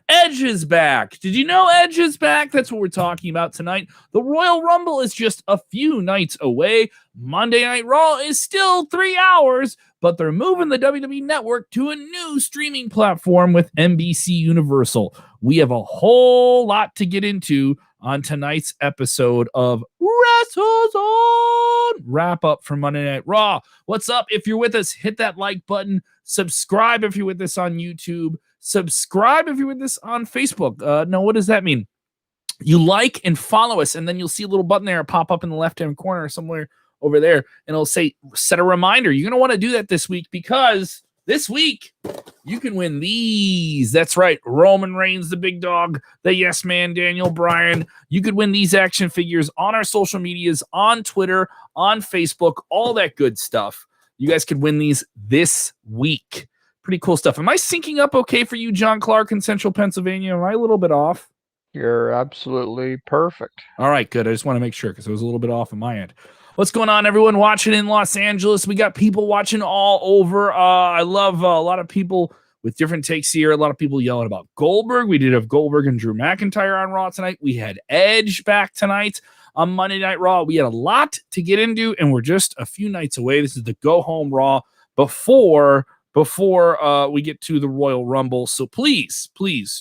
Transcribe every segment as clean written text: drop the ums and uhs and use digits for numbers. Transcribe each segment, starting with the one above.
Edge is back. Did you know Edge is back? That's what we're talking about tonight. The Royal Rumble is just a few nights away. Monday Night Raw is still 3 hours, but they're moving the WWE Network to a new streaming platform with NBC Universal. We have a whole lot to get into on tonight's episode of WrestleZone wrap up for Monday Night Raw. What's up? If you're with us, hit that like button. Subscribe if you're with us on YouTube. Subscribe if you're with us on Facebook. No, what does that mean? You like and follow us, and then you'll see a little button there pop up in the left-hand corner somewhere over there, and it'll say set a reminder. You're going to want to do that this week because this week you can win these. That's right. Roman Reigns, the big dog, the yes man, Daniel Bryan. You could win these action figures on our social medias, on Twitter, on Facebook, all that good stuff. You guys could win these this week. Pretty cool stuff. Am I syncing up okay for you, John Clarke in Central Pennsylvania? Am I a little bit off? You're absolutely perfect. All right, good. I just want to make sure because it was a little bit off on my end. What's going on, everyone watching in Los Angeles? We got people watching all over. I love a lot of people with different takes here. A lot of people yelling about Goldberg. We did have Goldberg and Drew McIntyre on Raw tonight. We had Edge back tonight on Monday Night Raw. We had a lot to get into, and we're just a few nights away. This is the go-home Raw before we get to the Royal Rumble. So please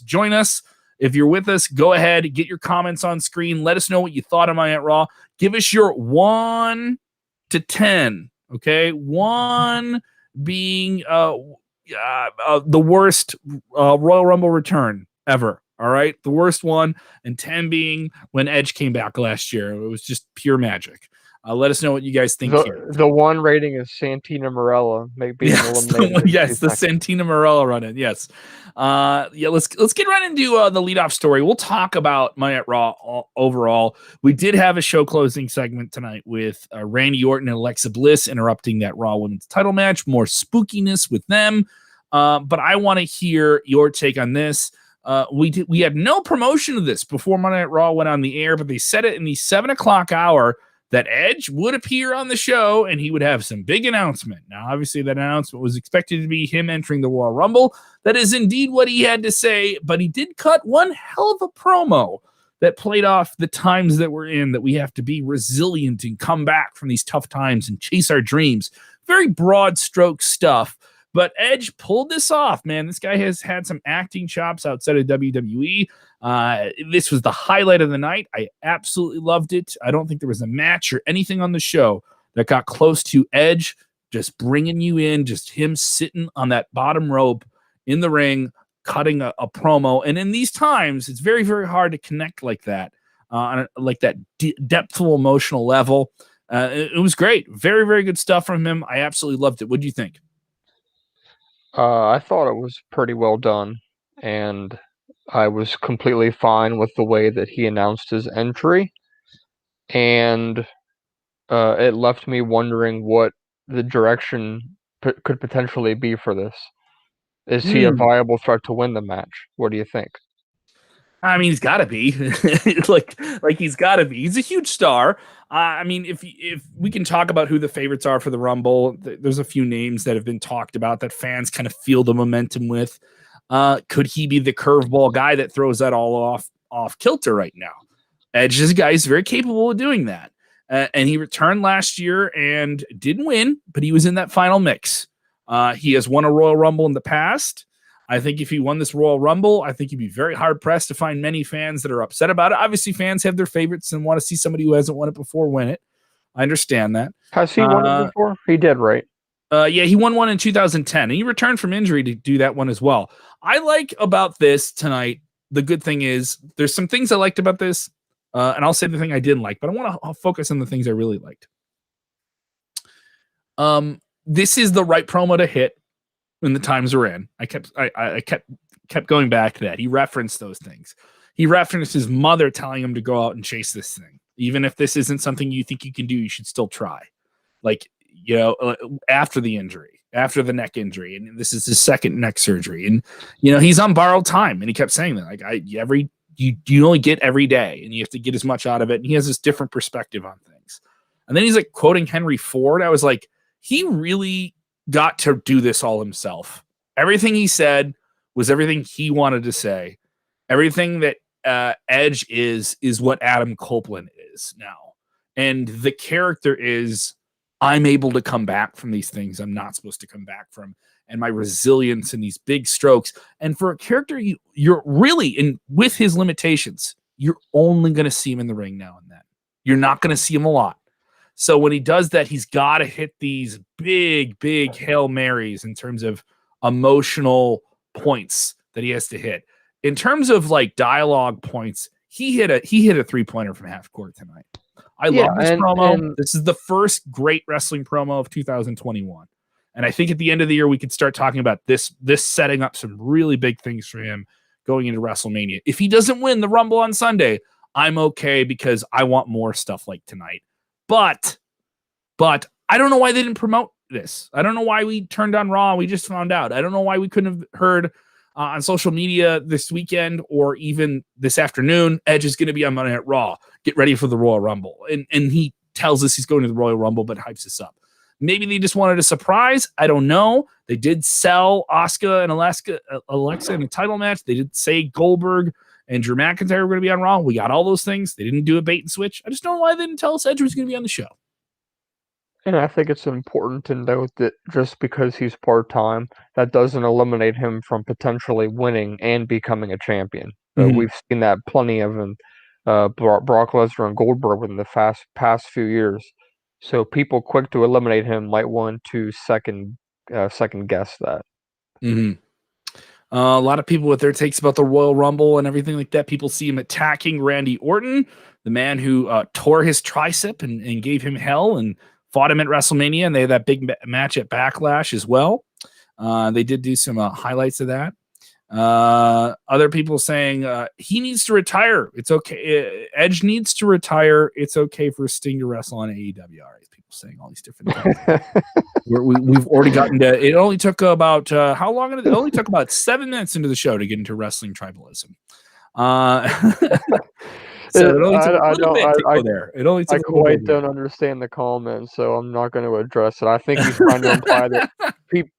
join us. If you're with us, go ahead, get your comments on screen. Let us know what you thought of Monday Night Raw. Give us your 1 to 10, okay? 1 being the worst Royal Rumble return ever, all right? The worst one, and 10 being when Edge came back last year. It was just pure magic. Let us know what you guys think here. The 1 rating is Santina Marella. Maybe yes, the Santina Marella run-in. Yes. Let's get right into the leadoff story. We'll talk about Monday Night Raw overall. We did have a show closing segment tonight with Randy Orton and Alexa Bliss interrupting that Raw Women's title match. More spookiness with them. But I want to hear your take on this. We had no promotion of this before Monday Night Raw went on the air, but they said it in the 7 o'clock hour that Edge would appear on the show and he would have some big announcement. Now, obviously, that announcement was expected to be him entering the Royal Rumble. That is indeed what he had to say, but he did cut one hell of a promo that played off the times that we're in, that we have to be resilient and come back from these tough times and chase our dreams. Very broad stroke stuff. But Edge pulled this off, man. This guy has had some acting chops outside of WWE. This was the highlight of the night. I absolutely loved it. I don't think there was a match or anything on the show that got close to Edge just bringing you in, just him sitting on that bottom rope in the ring, cutting a promo. And in these times, it's very, very hard to connect like that, on like that depthful emotional level. It was great. Very, very good stuff from him. I absolutely loved it. What do you think? I thought it was pretty well done, and I was completely fine with the way that he announced his entry, and it left me wondering what the direction could potentially be for this. Is he a viable threat to win the match? What do you think? I mean, he's got to be. like he's got to be. He's a huge star. I mean, if we can talk about who the favorites are for the Rumble, there's a few names that have been talked about that fans kind of feel the momentum with. Could he be the curveball guy that throws that all off kilter right now? Edge is a guy who's very capable of doing that. And he returned last year and didn't win, but he was in that final mix. He has won a Royal Rumble in the past. I think if he won this Royal Rumble, I think he'd be very hard-pressed to find many fans that are upset about it. Obviously, fans have their favorites and want to see somebody who hasn't won it before win it. I understand that. Has he won it before? He did, right? Yeah, he won one in 2010, and he returned from injury to do that one as well. I like about this tonight, the good thing is, there's some things I liked about this, and I'll say the thing I didn't like, but I want to focus on the things I really liked. This is the right promo to hit in the times we're in. I kept going back to that. He referenced those things. He referenced his mother telling him to go out and chase this thing. Even if this isn't something you think you can do, you should still try. Like, you know, after the injury, after the neck injury, and this is his second neck surgery, and you know he's on borrowed time, and he kept saying that like you only get every day, and you have to get as much out of it. And he has this different perspective on things. And then he's like quoting Henry Ford. I was like, he really got to do this all himself. Everything he said was everything he wanted to say. Everything that Edge is what Adam Copeland is now. And the character is, I'm able to come back from these things I'm not supposed to come back from, and my resilience in these big strokes. And for a character, you're really, in with his limitations, you're only going to see him in the ring now and then. You're not going to see him a lot. So when he does that, he's got to hit these big, big Hail Marys in terms of emotional points that he has to hit. In terms of like dialogue points, he hit a 3-pointer from half court tonight. I love this promo. This is the first great wrestling promo of 2021. And I think at the end of the year, we could start talking about this setting up some really big things for him going into WrestleMania. If he doesn't win the Rumble on Sunday, I'm okay, because I want more stuff like tonight. But I don't know why they didn't promote this. I don't know why we turned on Raw. We just found out. I don't know why we couldn't have heard on social media this weekend or even this afternoon, Edge is going to be on Monday Night Raw. Get ready for the Royal Rumble. And he tells us he's going to the Royal Rumble, but hypes us up. Maybe they just wanted a surprise. I don't know. They did sell Asuka and Alexa in a title match. They did say Goldberg and Drew McIntyre were going to be on Raw. We got all those things. They didn't do a bait and switch. I just don't know why they didn't tell us Edge was going to be on the show. And I think it's important to note that just because he's part-time, that doesn't eliminate him from potentially winning and becoming a champion. We've seen that plenty of in Brock Lesnar and Goldberg within the past few years. So people quick to eliminate him might want to second guess that. A lot of people with their takes about the Royal Rumble and everything like that. People see him attacking Randy Orton, the man who tore his tricep and gave him hell and fought him at WrestleMania, and they had that big match at Backlash as well. They did do some highlights of that. Other people saying he needs to retire. It's okay. Edge needs to retire. It's okay for Sting to wrestle on AEW. All right, people saying all these different things. We've already gotten to. It only took about how long? It only took about 7 minutes into the show to get into wrestling tribalism. So it only took a little bit to go there. It only took I quite don't understand the comment, so I'm not going to address it. I think he's trying to imply that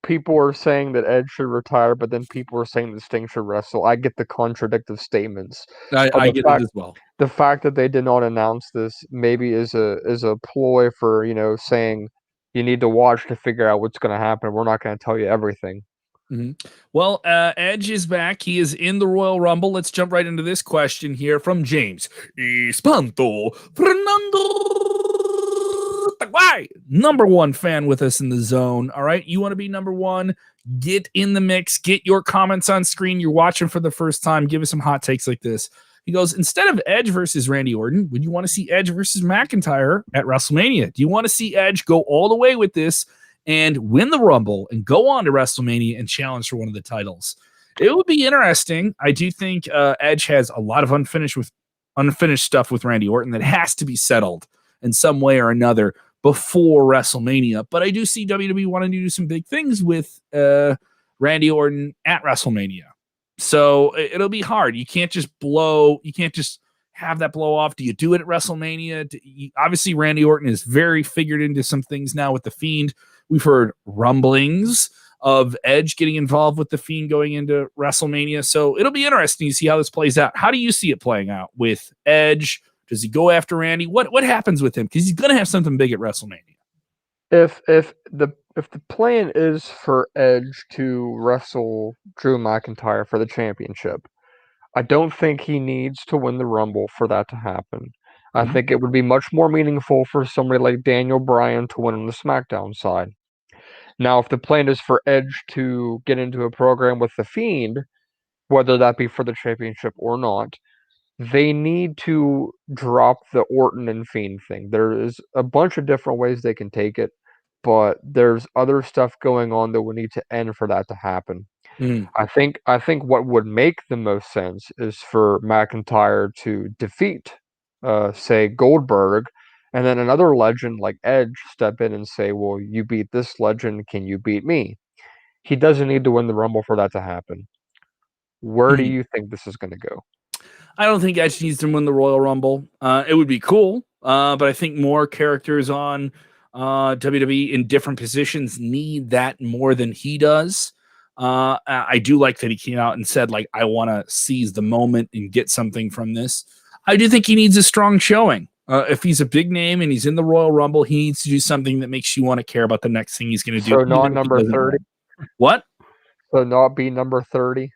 people are saying that Edge should retire, but then people are saying that Sting should wrestle. I get the contradictive statements. I get it as well. The fact that they did not announce this maybe is a ploy for, saying you need to watch to figure out what's going to happen. We're not going to tell you everything. Well, Edge is back. He is in the Royal Rumble. Let's jump right into this question here from James. Espanto Fernando Tagoai, #1 fan with us in the zone. All right, you want to be #1? Get in the mix. Get your comments on screen. You're watching for the first time. Give us some hot takes like this. He goes, instead of Edge versus Randy Orton, would you want to see Edge versus McIntyre at WrestleMania? Do you want to see Edge go all the way with this and win the Rumble and go on to WrestleMania and challenge for one of the titles? It would be interesting. I do think Edge has a lot of unfinished stuff with Randy Orton that has to be settled in some way or another before WrestleMania. But I do see WWE wanting to do some big things with Randy Orton at WrestleMania. So it'll be hard. You can't just have that blow off. Do you do it at WrestleMania? Obviously, Randy Orton is very figured into some things now with The Fiend. We've heard rumblings of Edge getting involved with The Fiend going into WrestleMania. So it'll be interesting to see how this plays out. How do you see it playing out with Edge? Does he go after Randy? What happens with him? Because he's going to have something big at WrestleMania. If the plan is for Edge to wrestle Drew McIntyre for the championship, I don't think he needs to win the Rumble for that to happen. I think it would be much more meaningful for somebody like Daniel Bryan to win on the SmackDown side. Now, if the plan is for Edge to get into a program with The Fiend, whether that be for the championship or not, they need to drop the Orton and Fiend thing. There is a bunch of different ways they can take it, but there's other stuff going on that would need to end for that to happen. I think what would make the most sense is for McIntyre to defeat, say, Goldberg, and then another legend like Edge step in and say, well, you beat this legend, can you beat me? He doesn't need to win the Rumble for that to happen. Where do you think this is going to go? I don't think Edge needs to win the Royal Rumble. It would be cool, but I think more characters on WWE in different positions need that more than he does. I do like that he came out and said, like, I want to seize the moment and get something from this. I do think he needs a strong showing. If he's a big name and he's in the Royal Rumble, he needs to do something that makes you want to care about the next thing he's going to do. So not number 30? What? So not be number 30?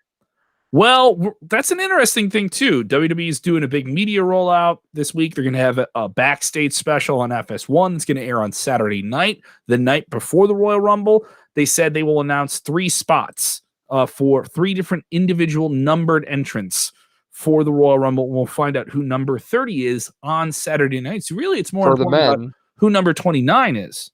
Well, that's an interesting thing, too. WWE is doing a big media rollout this week. They're going to have a backstage special on FS1 that's going to air on Saturday night, the night before the Royal Rumble. They said they will announce 3 spots for 3 different individual numbered entrants for the Royal Rumble. We'll find out who number 30 is on Saturday night. So really, it's more for the men about who number 29 is.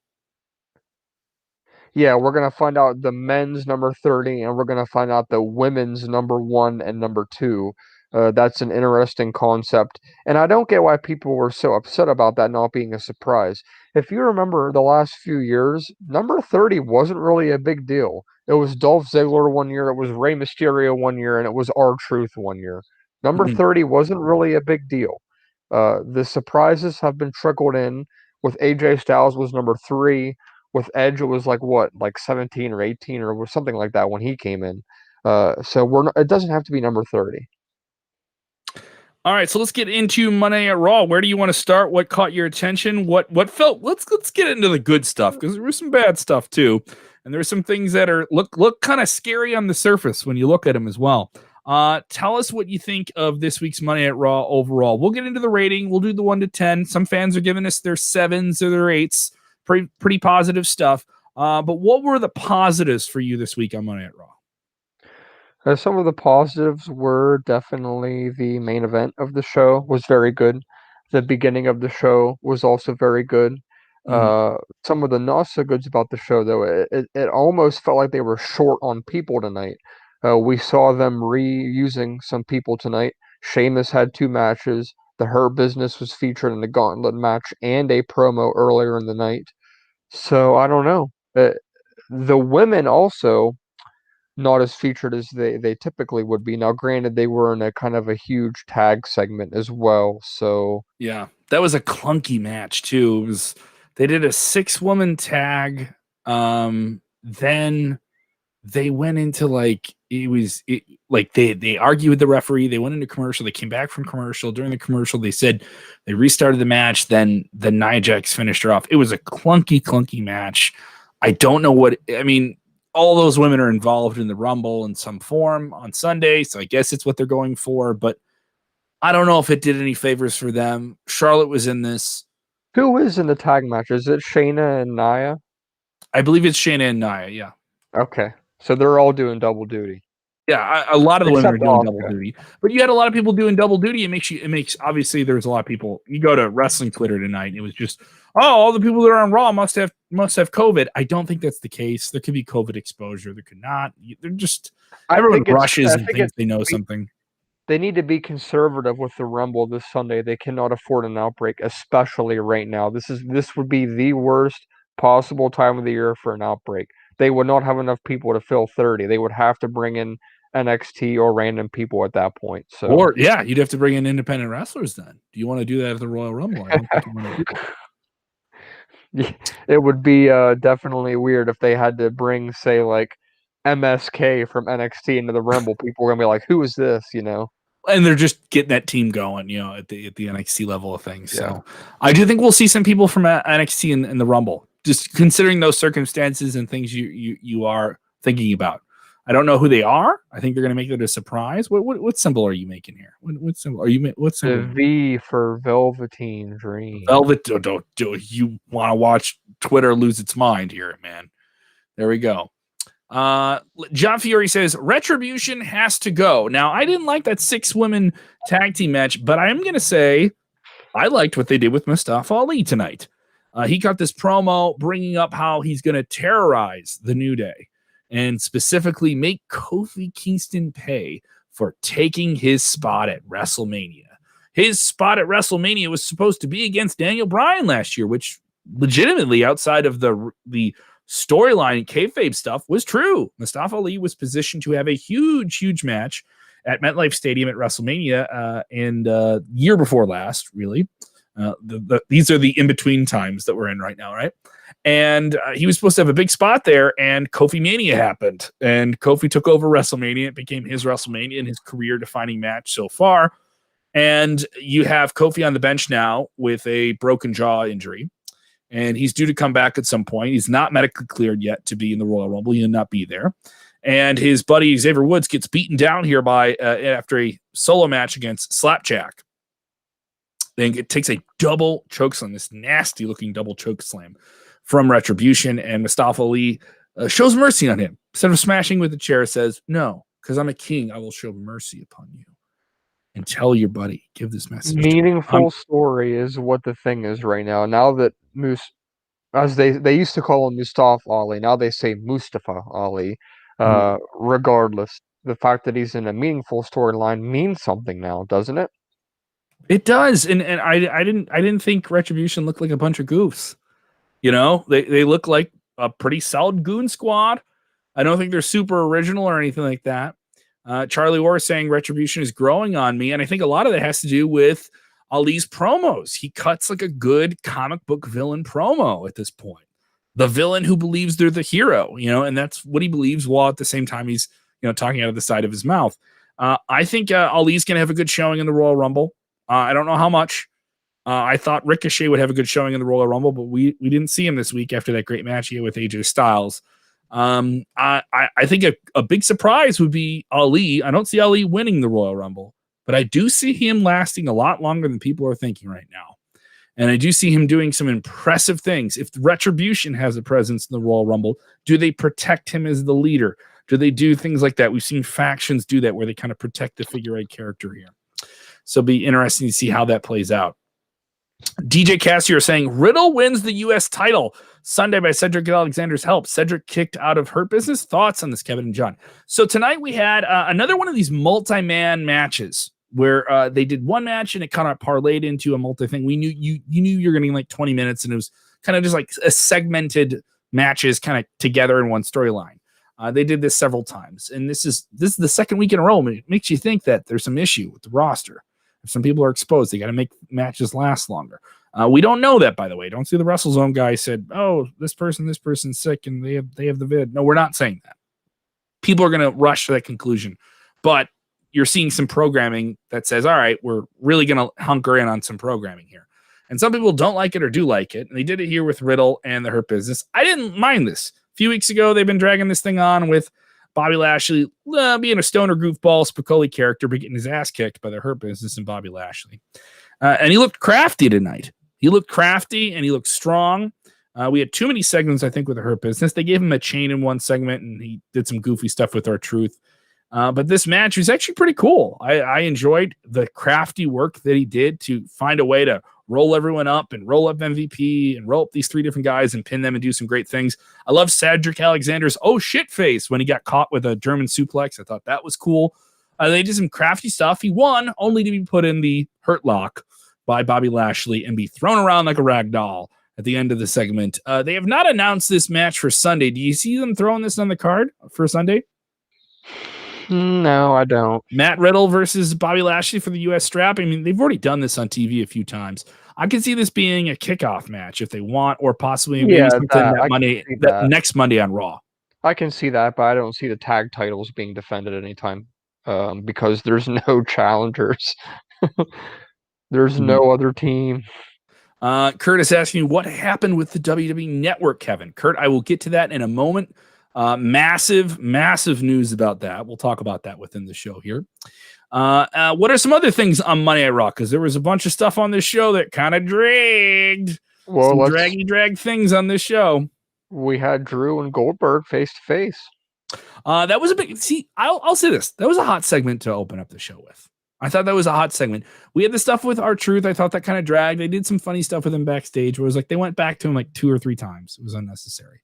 Yeah, we're going to find out the men's number 30, and we're going to find out the women's number 1 and number 2. That's an interesting concept, and I don't get why people were so upset about that not being a surprise. If you remember the last few years, number 30 wasn't really a big deal. It was Dolph Ziggler one year, it was Rey Mysterio one year, and it was R-Truth one year. Number 30 wasn't really a big deal. The surprises have been trickled in. With AJ Styles was number 3. With Edge, it was like 17 or 18 or something like that when he came in. So it doesn't have to be number 30. All right, so let's get into Monday at Raw. Where do you want to start? What caught your attention? What felt? Let's get into the good stuff, because there was some bad stuff too, and there's some things that are look kind of scary on the surface when you look at them as well. Tell us what you think of this week's Monday at Raw overall. We'll get into the rating. We'll do the 1 to 10. Some fans are giving us their 7s or their 8s. Pretty positive stuff. But what were the positives for you this week on Monday at Raw? Some of the positives were definitely the main event of the show was very good. The beginning of the show was also very good. Some of the not so goods about the show, though, it almost felt like they were short on people tonight. We saw them reusing some people tonight. Sheamus had 2 matches. The Hurt Business was featured in the Gauntlet match and a promo earlier in the night. So I don't know. The women also not as featured as they typically would be. Now, granted, they were in a kind of a huge tag segment as well. So yeah, that was a clunky match too. They did a 6-woman tag. Then they went into they argued with the referee. They went into commercial. They came back from commercial. During the commercial, they said they restarted the match. Then the Nia Jax finished her off. It was a clunky match. I don't know what I mean. All those women are involved in the Rumble in some form on Sunday, so I guess it's what they're going for. But I don't know if it did any favors for them. Charlotte was in this. Who is in the tag match? Is it Shayna and Nia? I believe it's Shayna and Nia. Yeah. Okay, so they're all doing double duty. Yeah, a lot of the women are doing double duty, but you had a lot of people doing double duty. It makes obviously there's a lot of people. You go to wrestling Twitter tonight, it was just, all the people that are on Raw must have COVID. I don't think that's the case. There could be COVID exposure. There could not. They're just everyone rushes and thinks they know something. They need to be conservative with the Rumble this Sunday. They cannot afford an outbreak, especially right now. This would be the worst possible time of the year for an outbreak. They would not have enough people to fill 30. They would have to bring in NXT or random people at that point. So, or you'd have to bring in independent wrestlers then. Do you want to do that at the Royal Rumble? I don't think you want to do that. It would be definitely weird if they had to bring, say, like MSK from NXT into the Rumble. People are gonna be like, "Who is this?" And they're just getting that team going, at the NXT level of things. Yeah. So I do think we'll see some people from NXT in the Rumble, just considering those circumstances and things you are thinking about. I don't know who they are. I think they're going to make it a surprise. What symbol are you making here? What symbol are you? What symbol? The V for Velveteen Dream. Velvet. Do you want to watch Twitter lose its mind here, man? There we go. John Fury says Retribution has to go. Now, I didn't like that 6-women tag team match, but I am going to say I liked what they did with Mustafa Ali tonight. He got this promo bringing up how he's going to terrorize the New Day and specifically make Kofi Kingston pay for taking his spot at WrestleMania. His spot at WrestleMania was supposed to be against Daniel Bryan last year, which legitimately outside of the storyline and kayfabe stuff was true. Mustafa Ali was positioned to have a huge match at MetLife Stadium at WrestleMania and year before last, really. These are the in-between times that we're in right now, right? And he was supposed to have a big spot there, and Kofi Mania happened. And Kofi took over WrestleMania. It became his WrestleMania and his career-defining match so far. And you have Kofi on the bench now with a broken jaw injury. And he's due to come back at some point. He's not medically cleared yet to be in the Royal Rumble. He'll not be there. And his buddy Xavier Woods gets beaten down here by after a solo match against Slapjack. Then it takes a double chokeslam, this nasty-looking double chokeslam from Retribution, and Mustafa Ali shows mercy on him. Instead of smashing with the chair, says, "No, because I'm a king, I will show mercy upon you." And tell your buddy, give this message. Meaningful story is what the thing is right now. Now that as they used to call him Mustafa Ali, now they say Mustafa Ali. Regardless, the fact that he's in a meaningful storyline means something now, doesn't it? It does, and I didn't think Retribution looked like a bunch of goofs. You know, they look like a pretty solid goon squad. I don't think they're super original or anything like that. Charlie Orr saying Retribution is growing on me, and I think a lot of that has to do with Ali's promos. He cuts like a good comic book villain promo at this point. The villain who believes they're the hero, you know, and that's what he believes, while at the same time he's, you know, talking out of the side of his mouth. I think Ali's going to have a good showing in the Royal Rumble. I don't know how much. I thought Ricochet would have a good showing in the Royal Rumble, but we didn't see him this week after that great match he had with AJ Styles. I think a big surprise would be Ali. I don't see Ali winning the Royal Rumble, but I do see him lasting a lot longer than people are thinking right now. And I do see him doing some impressive things. If Retribution has a presence in the Royal Rumble, do they protect him as the leader? Do they do things like that? We've seen factions do that where they kind of protect the figurehead character here. So it'll be interesting to see how that plays out. DJ Cassier saying Riddle wins the U.S. title Sunday by Cedric Alexander's help. Cedric kicked out of Hurt Business. Thoughts on this, Kevin and John? So tonight we had another one of these multi-man matches where they did one match and it kind of parlayed into a multi thing. We knew you knew you're getting like 20 minutes, and it was kind of just like a segmented matches kind of together in one storyline. They did this several times, and this is the second week in a row. It makes you think that there's some issue with the roster. If some people are exposed, they got to make matches last longer. We don't know that, by the way. Don't see the WrestleZone guy said, "Oh, this person's sick and they have the vid." No, we're not saying that. People are going to rush to that conclusion, but you're seeing some programming that says, "All right, we're really going to hunker in on some programming here." And some people don't like it or do like it, and they did it here with Riddle and the Hurt Business. I didn't mind this. A few weeks ago, they've been dragging this thing on with Bobby Lashley being a stoner goofball Spicoli character, but getting his ass kicked by the Hurt Business and Bobby Lashley. And he looked crafty tonight. He looked crafty and he looked strong. We had too many segments, I think, with the Hurt Business. They gave him a chain in one segment, and he did some goofy stuff with R-Truth. But this match was actually pretty cool. I enjoyed the crafty work that he did to find a way to roll everyone up and roll up MVP and roll up these three different guys and pin them and do some great things. I love Cedric Alexander's oh shit face when he got caught with a German suplex. I thought that was cool. They did some crafty stuff. He won only to be put in the Hurt Lock by Bobby Lashley and be thrown around like a rag doll at the end of the segment. They have not announced this match for Sunday. Do you see them throwing this on the card for Sunday? No, I don't. Matt Riddle versus Bobby Lashley for the U.S. strap. I mean, they've already done this on TV a few times. I can see this being a kickoff match if they want, or possibly next Monday on Raw. I can see that, but I don't see the tag titles being defended anytime because there's no challengers. There's no other team. Kurt is asking what happened with the WWE Network, Kevin. Kurt, I will get to that in a moment. Massive news about that. We'll talk about that within the show here. What are some other things on Monday Night Raw? Because there was a bunch of stuff on this show that kind of dragged. Well, some drag things on this show. We had Drew and Goldberg face to face. That was a big. See, I'll say this. That was a hot segment to open up the show with. I thought that was a hot segment. We had the stuff with R-Truth. I thought that kind of dragged. They did some funny stuff with him backstage where it was like they went back to him like 2 or 3 times. It was unnecessary.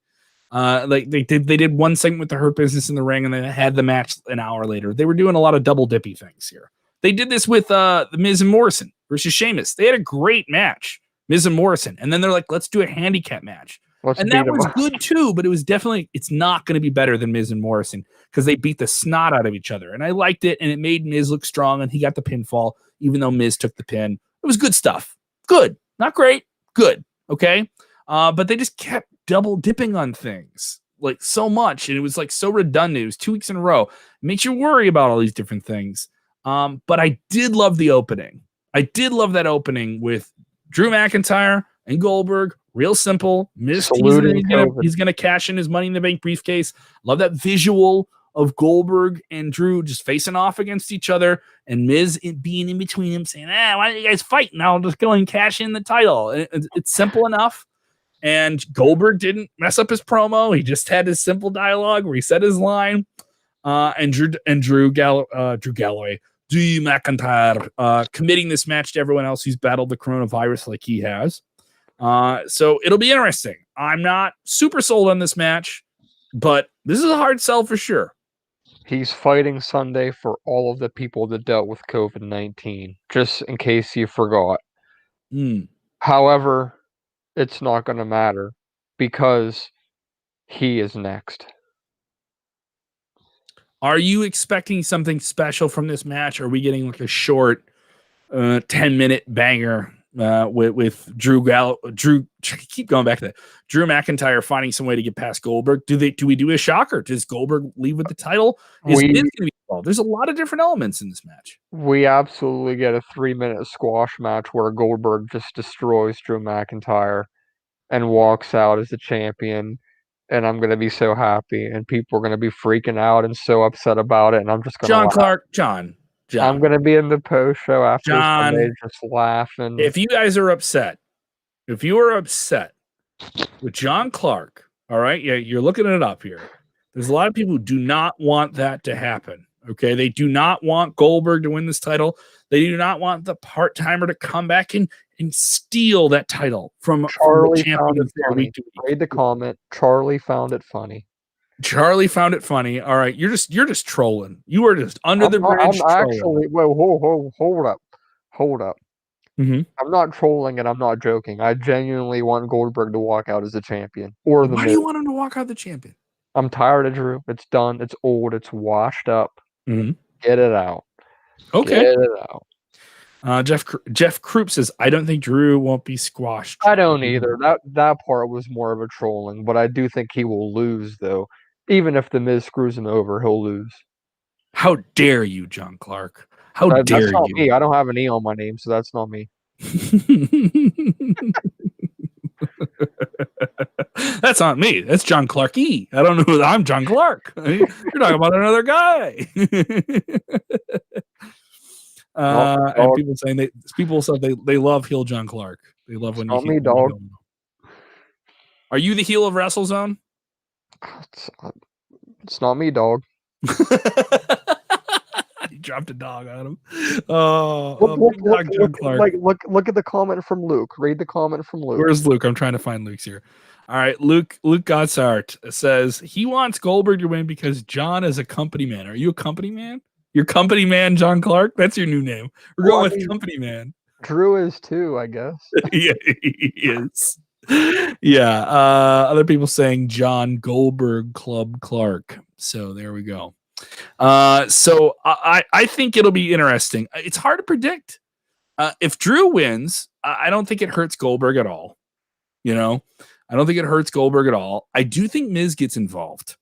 Like they did one segment with the Hurt Business in the ring, and then had the match an hour later. They were doing a lot of double dippy things here. They did this with the Miz and Morrison versus Sheamus. They had a great match, Miz and Morrison, and then they're like, let's do a handicap match. And that was good too, but it was definitely, it's not going to be better than Miz and Morrison because they beat the snot out of each other. And I liked it, and it made Miz look strong, and he got the pinfall, even though Miz took the pin. It was good stuff. Good. Not great. Good. Okay. But they just kept double dipping on things like so much, and it was like so redundant. It was 2 weeks in a row. It makes you worry about all these different things. But I did love the opening. I did love that opening with Drew McIntyre and Goldberg. Real simple. Miz teasing he's gonna cash in his Money in the Bank briefcase. Love that visual of Goldberg and Drew just facing off against each other, and Miz being in between them saying, why don't you guys fight? And I'll just go and cash in the title. It's simple enough. And Goldberg didn't mess up his promo. He just had his simple dialogue where he said his line. And Drew Galloway, Drew McIntyre, committing this match to everyone else who's battled the coronavirus like he has. So it'll be interesting. I'm not super sold on this match, but this is a hard sell for sure. He's fighting Sunday for all of the people that dealt with COVID-19, just in case you forgot. However, it's not going to matter because he is next. Are you expecting something special from this match? Or are we getting like a short 10-minute banger with Drew keep going back to that. Drew McIntyre finding some way to get past Goldberg. Do we do a shocker? Does Goldberg leave with the title? Is Miz going to be involved? There's a lot of different elements in this match. We absolutely get a 3-minute squash match where Goldberg just destroys Drew McIntyre and walks out as the champion. And I'm going to be so happy, and people are going to be freaking out and so upset about it. And I'm just going to Clarke, John. I'm going to be in the post show after Sunday just laughing. If you guys are upset, if you are upset with John Clarke, all right, yeah, you're looking it up here. There's a lot of people who do not want that to happen. Okay, they do not want Goldberg to win this title. They do not want the part-timer to come back and steal that title from Charlie. From the champion. Read the comment. Charlie found it funny. Charlie found it funny. All right, you're just trolling. You are just under the bridge. I'm actually hold up. Mm-hmm. I'm not trolling and I'm not joking. I genuinely want Goldberg to walk out as the champion. Or the Why do you want him to walk out the champion? I'm tired of Drew. It's done. It's old. It's washed up. Mm-hmm. Get it out. Okay. Get it out. Jeff Croop says, I don't think Drew won't be squashed. I don't either. That part was more of a trolling, but I do think he will lose, though. Even if the Miz screws him over, he'll lose. How dare you, John Clarke? How dare that's not you? Me. I don't have an E on my name, so that's not me. That's not me. That's John Clarke E. I don't know. I'm John Clarke. You're talking about another guy. And people saying people said they love heel John Clarke. They love when you me, dog. Are you the heel of WrestleZone? It's not me, dog. You dropped a dog on him. Look at the comment from Luke. Read the comment from Luke. Where's Luke? I'm trying to find Luke's here. All right, Luke Godsart says he wants Goldberg to win because John is a company man. Are you a company man? You're company man, John Clarke? That's your new name. We're going with company man. Drew is too, I guess. Yeah, he is. Yeah. Other people saying John Goldberg Club Clarke. So there we go. So I think it'll be interesting. It's hard to predict. If Drew wins, I don't think it hurts Goldberg at all. You know, I don't think it hurts Goldberg at all. I do think Miz gets involved.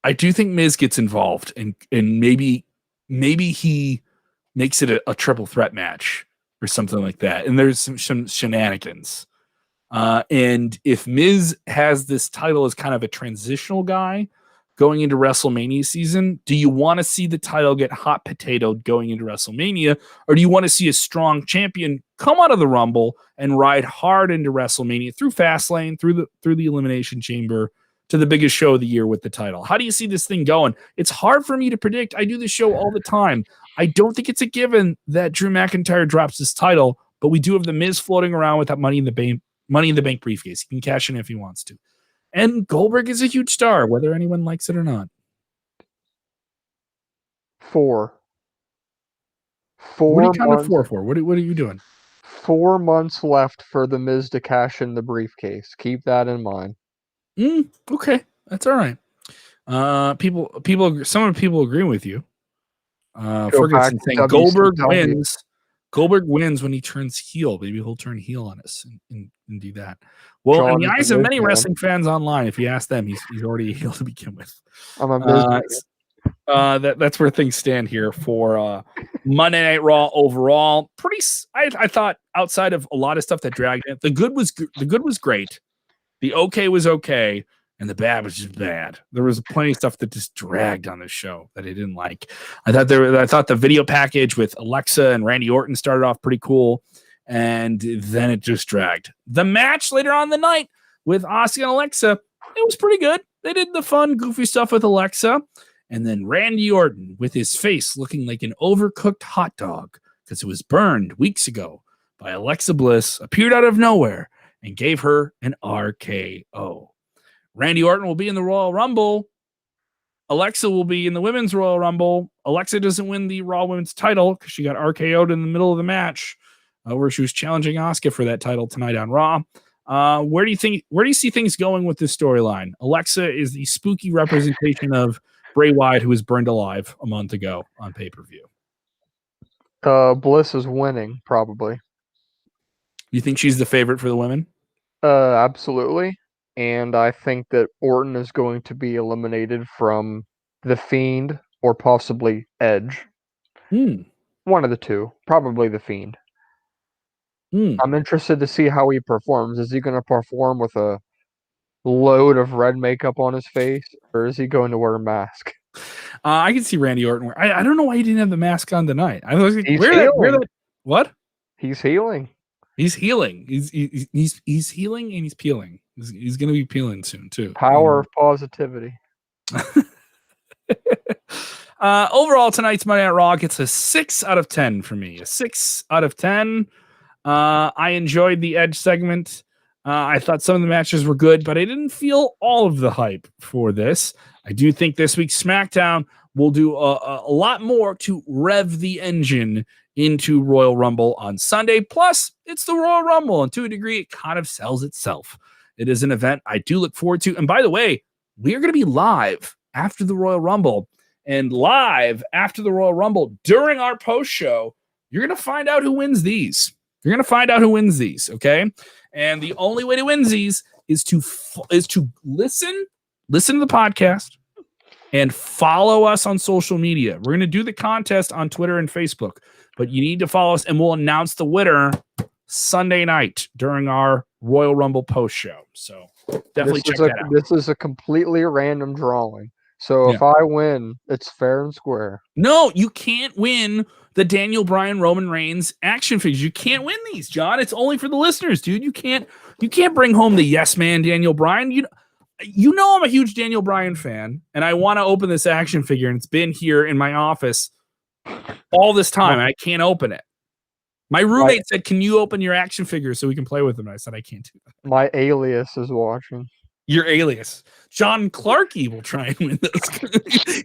And maybe he makes it a triple threat match or something like that. And there's some shenanigans. And if Miz has this title as kind of a transitional guy going into WrestleMania season, do you want to see the title get hot potatoed going into WrestleMania, or do you want to see a strong champion come out of the Rumble and ride hard into WrestleMania through Fastlane, through the Elimination Chamber to the biggest show of the year with the title? How do you see this thing going? It's hard for me to predict. I do this show all the time. I don't think it's a given that Drew McIntyre drops his title, but we do have the Miz floating around with that Money in the Bank briefcase. He can cash in if he wants to. And Goldberg is a huge star, whether anyone likes it or not. 4. What are you counting 4 for? What are you doing? 4 months left for the Miz to cash in the briefcase. Keep that in mind. Okay, that's all right. Some of the people agreeing with you. Ferguson saying Goldberg wins. Goldberg wins when he turns heel. Maybe he'll turn heel on us and do that. Well, in the eyes of many wrestling fans online, if you ask them, he's already a heel to begin with. That's where things stand here for Monday Night Raw overall. I thought outside of a lot of stuff that dragged it, the good was great. The okay was okay. And the bad was just bad. There was plenty of stuff that just dragged on this show that I didn't like. I thought the video package with Alexa and Randy Orton started off pretty cool, and then it just dragged. The match later on in the night with Asuka and Alexa, it was pretty good. They did the fun, goofy stuff with Alexa, and then Randy Orton with his face looking like an overcooked hot dog because it was burned weeks ago by Alexa Bliss, appeared out of nowhere and gave her an RKO. Randy Orton will be in the Royal Rumble. Alexa will be in the Women's Royal Rumble. Alexa doesn't win the Raw Women's title because she got RKO'd in the middle of the match where she was challenging Asuka for that title tonight on Raw. Where do you see things going with this storyline? Alexa is the spooky representation of Bray Wyatt, who was burned alive a month ago on pay-per-view. Bliss is winning, probably. You think she's the favorite for the women? Absolutely. And I think that Orton is going to be eliminated from The Fiend or possibly Edge. One of the two. Probably The Fiend. I'm interested to see how he performs. Is he going to perform with a load of red makeup on his face, or is he going to wear a mask? I can see Randy Orton. I don't know why he didn't have the mask on tonight. I was like, what? He's healing. He's healing. He's healing and he's peeling. He's going to be peeling soon too. Power of positivity. Overall, tonight's Monday Night Raw gets a 6 out of 10 for me. A 6 out of 10. I enjoyed the Edge segment. I thought some of the matches were good, but I didn't feel all of the hype for this. I do think this week's SmackDown will do a lot more to rev the engine into Royal Rumble on Sunday. Plus, it's the Royal Rumble, and to a degree, it kind of sells itself. It is an event I do look forward to. And by the way, we are going to be live after the Royal Rumble. And live after the Royal Rumble, during our post show, you're going to find out who wins these. Okay? And the only way to win these is to listen to the podcast and follow us on social media. We're going to do the contest on Twitter and Facebook, but you need to follow us, and we'll announce the winner Sunday night during our Royal Rumble post show. So definitely check that out. This is a completely random drawing. So if I win, it's fair and square. No, you can't win the Daniel Bryan Roman Reigns action figures. You can't win these, John. It's only for the listeners, dude. You can't bring home the yes man Daniel Bryan. You know I'm a huge Daniel Bryan fan, and I want to open this action figure, and it's been here in my office all this time, and I can't open it. My roommate said, "Can you open your action figure so we can play with them?" And I said, "I can't do that." My alias is watching. Your alias. John Clarke will try and win those.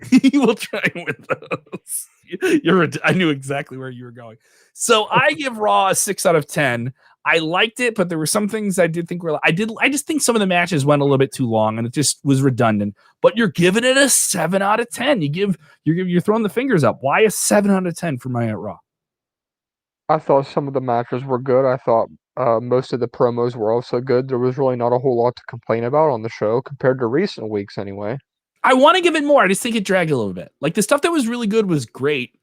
He will try and win those. I knew exactly where you were going. So I give Raw a 6 out of 10. I liked it, but there were some things I did think were. I just think some of the matches went a little bit too long, and it just was redundant. But you're giving it a 7 out of 10. You're throwing the fingers up. Why a 7 out of 10 for Monday Night Raw? I thought some of the matches were good. I thought most of the promos were also good. There was really not a whole lot to complain about on the show compared to recent weeks anyway. I want to give it more. I just think it dragged a little bit. Like the stuff that was really good was great,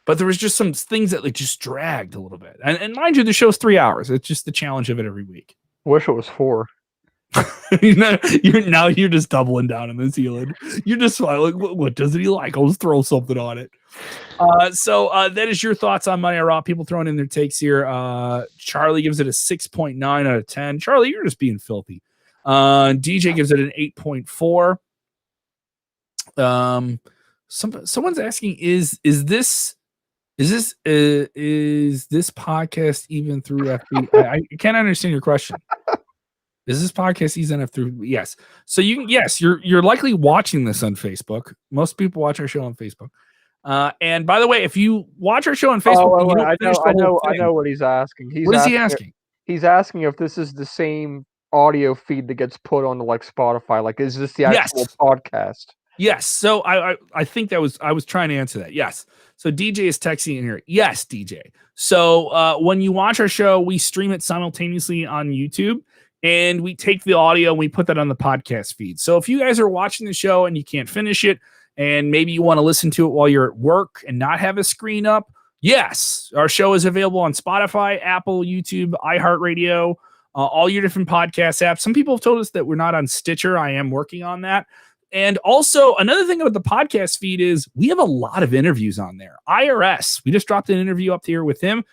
but there was just some things that just dragged a little bit. And mind you, the show's 3 hours. It's just the challenge of it every week. Wish it was 4. You're just doubling down on this healing. You're just like, what doesn't he like? I'll just throw something on it. So that is your thoughts on Monday Night Raw. People throwing in their takes here. Charlie gives it a 6.9 out of 10. Charlie, you're just being filthy. DJ gives it an 8.4. Someone's asking, is this podcast even through FB? I can't understand your question. Is this podcast even through? Yes. So you're likely watching this on Facebook. Most people watch our show on Facebook. And by the way, if you watch our show on Facebook, I know what he's asking. What is he asking? He's asking if this is the same audio feed that gets put on like Spotify. Like, is this the actual podcast? Yes. So I think I was trying to answer that. Yes. So DJ is texting in here. Yes, DJ. So when you watch our show, we stream it simultaneously on YouTube, and we take the audio and we put that on the podcast feed. So if you guys are watching the show and you can't finish it, and maybe you want to listen to it while you're at work and not have a screen up, yes, our show is available on Spotify, Apple, YouTube, iHeartRadio, all your different podcast apps. Some people have told us that we're not on Stitcher. I am working on that. And also, another thing about the podcast feed is we have a lot of interviews on there. IRS, we just dropped an interview up here with him.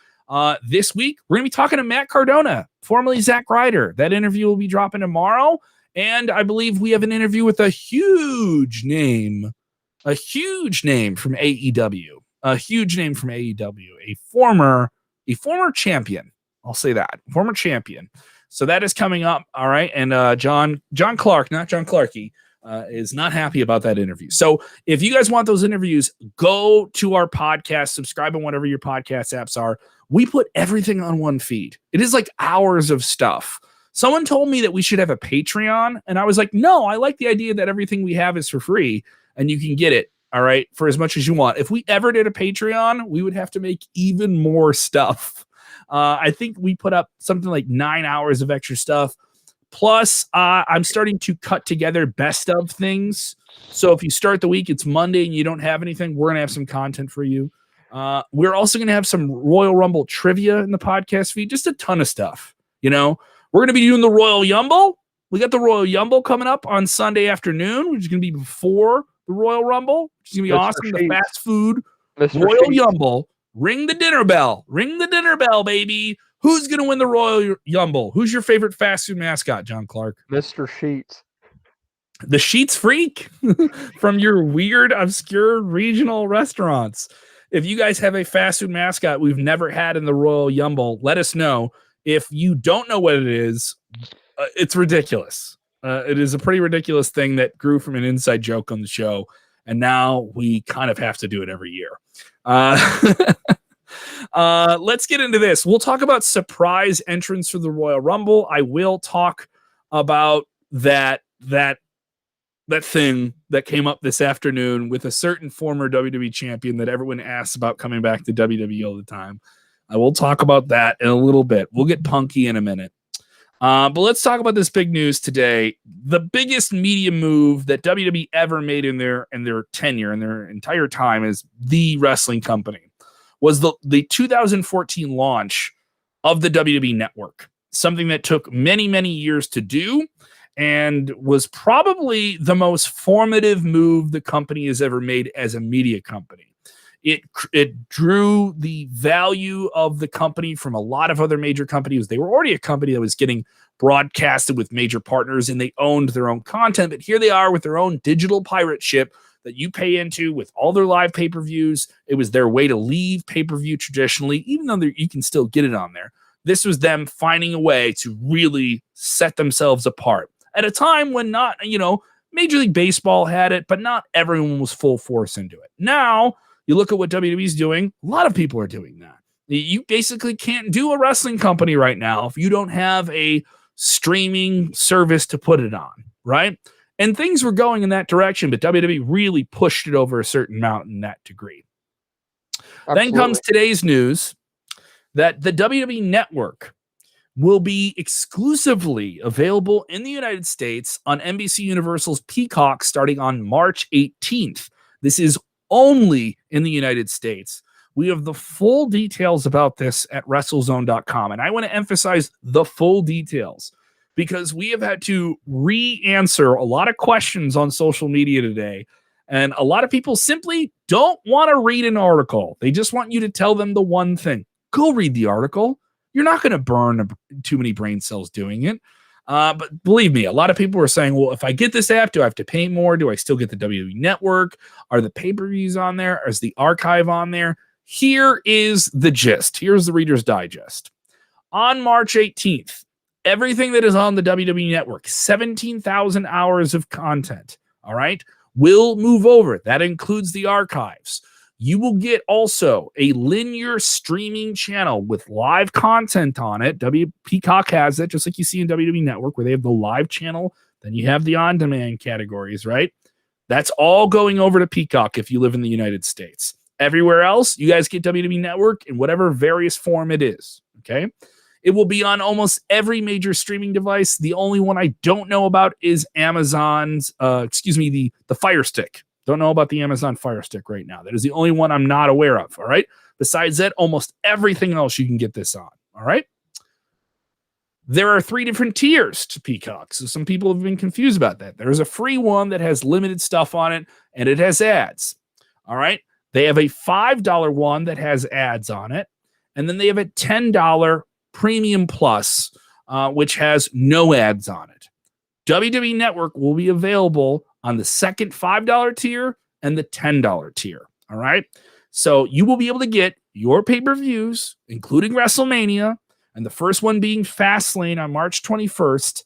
This week, we're going to be talking to Matt Cardona, formerly Zack Ryder. That interview will be dropping tomorrow. And I believe we have an interview with a huge name from AEW. A huge name from AEW. A former champion. I'll say that. Former champion. So that is coming up. All right. And John Clarke, not John Clarke, is not happy about that interview. So if you guys want those interviews, go to our podcast, subscribe on whatever your podcast apps are. We put everything on one feed. It is like hours of stuff. Someone told me that we should have a Patreon, and I was like, no, I like the idea that everything we have is for free and you can get it, all right, for as much as you want. If we ever did a Patreon, we would have to make even more stuff. I think we put up something like 9 hours of extra stuff. Plus, I'm starting to cut together best of things. So if you start the week, it's Monday and you don't have anything, we're going to have some content for you. We're also going to have some Royal Rumble trivia in the podcast feed, just a ton of stuff. You know, we're going to be doing the Royal Rumble. We got the Royal Rumble coming up on Sunday afternoon, which is going to be before the Royal Rumble, which is going to be awesome. The fast food Royal Rumble. Ring the dinner bell. Ring the dinner bell, baby. Who's going to win the Royal Rumble? Who's your favorite fast food mascot, John Clarke? Mr. Sheets. The Sheets Freak from your weird, obscure regional restaurants. If you guys have a fast food mascot we've never had in the Royal Rumble, let us know. If you don't know what it is, it's ridiculous. It is a pretty ridiculous thing that grew from an inside joke on the show, and now we kind of have to do it every year. Let's get into this. We'll talk about surprise entrance for the Royal Rumble. I will talk about that thing that came up this afternoon with a certain former WWE champion that everyone asks about coming back to WWE all the time. I will talk about that in a little bit. We'll get punky in a minute. But let's talk about this big news today. The biggest media move that WWE ever made in their tenure, in their entire time as the wrestling company, was the 2014 launch of the WWE Network, something that took many, many years to do and was probably the most formative move the company has ever made as a media company. It drew the value of the company from a lot of other major companies. They were already a company that was getting broadcasted with major partners, and they owned their own content. But here they are with their own digital pirate ship that you pay into with all their live pay-per-views. It was their way to leave pay-per-view traditionally, even though you can still get it on there. This was them finding a way to really set themselves apart at a time when not, Major League Baseball had it, but not everyone was full force into it. Now, you look at what WWE's doing, a lot of people are doing that. You basically can't do a wrestling company right now if you don't have a streaming service to put it on, right? And things were going in that direction, but WWE really pushed it over a certain mountain in that degree. Absolutely. Then comes today's news that the WWE Network will be exclusively available in the United States on NBC Universal's Peacock starting on March 18th. This is only in the United States. We have the full details about this at WrestleZone.com. And I want to emphasize the full details because we have had to re-answer a lot of questions on social media today. And a lot of people simply don't want to read an article. They just want you to tell them the one thing. Go read the article. You're not going to burn too many brain cells doing it. But believe me, a lot of people are saying, well, if I get this app, do I have to pay more? Do I still get the WWE Network? Are the pay-per-views on there? Is the archive on there? Here is the gist. Here's the Reader's Digest. On March 18th, everything that is on the WWE Network, 17,000 hours of content, all right, will move over. That includes the archives. You will get also a linear streaming channel with live content on it. Peacock has it, just like you see in WWE Network, where they have the live channel. Then you have the on-demand categories, right? That's all going over to Peacock if you live in the United States. Everywhere else, you guys get WWE Network in whatever various form it is, okay? It will be on almost every major streaming device. The only one I don't know about is Amazon's, the Fire Stick. Don't know about the Amazon Fire Stick right now. That is the only one I'm not aware of, all right? Besides that, almost everything else you can get this on, all right? There are 3 different tiers to Peacock, so some people have been confused about that. There's a free one that has limited stuff on it, and it has ads, all right? They have a $5 one that has ads on it, and then they have a $10 Premium Plus, which has no ads on it. WWE Network will be available on the second $5 tier and the $10 tier, all right? So you will be able to get your pay-per-views, including WrestleMania, and the first one being Fastlane on March 21st